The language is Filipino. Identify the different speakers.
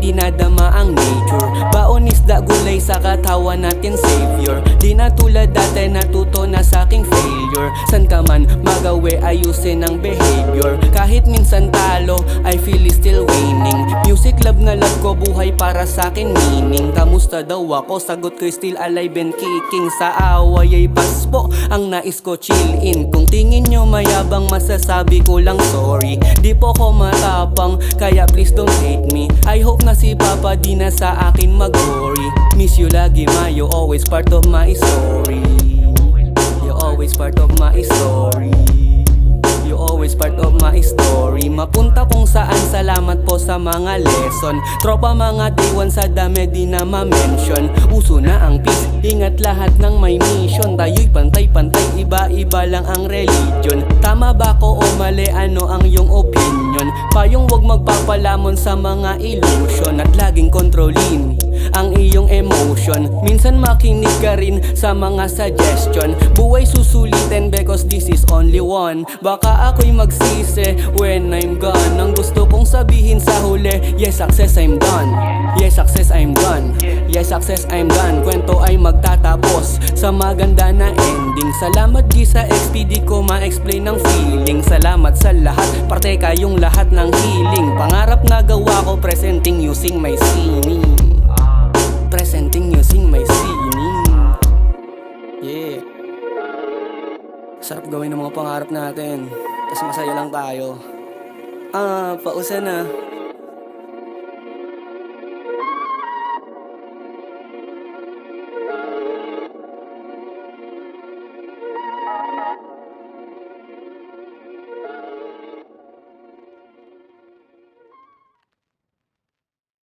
Speaker 1: dinadama ang nature. Baon isda gulay sa katawan natin savior. Di na tulad dati natuto na sa aking failure. San ka man magawi ayusin ang behavior. Kahit minsan talo I feel is still winning. Music love na love ko, buhay para sa akin meaning. Kamusta daw ako? Sagot ko still alive and kicking. Sa away ay paspo ang nais ko chill in. Kung tingin nyo mayabang masasabi ko lang sorry. Di po ko matapang kaya please don't hate me. I hope na si Papa di na sa akin mag-worry. Miss you lagi ma, you always part of my story. You always part of my story. You always part of my story. Mapunta kung saan, salamat po sa mga lesson. Tropa mga day one sa dami di na ma-mention. Uso na ang peace, ingat lahat ng may mission. Tayo'y pantay-pantay, iba-iba lang ang religion. Tama ba ko o mali, ano ang iyong opinion? Payong wag magpapalamon sa mga illusion. At laging kontrolin ang iyong emotion. Minsan makinig ka rin sa mga suggestion. Buhay susulitin because this is only one. Baka ako'y magsisi when I'm gone. Ang gusto kong sabihin sa huli, yes success I'm done. Yes success I'm done. Yes success I'm done. Kwento ay magtatapos sa maganda na ending. Salamat di sa XPD ko ma-explain ang feeling. Salamat sa lahat, parte kayong lahat ng healing. Pangarap na gawa ko, presenting using my sining. Presenting using my sining. Yeah. Sarap gawin ng mga pangarap natin. Kasi masaya lang tayo. Pausa na.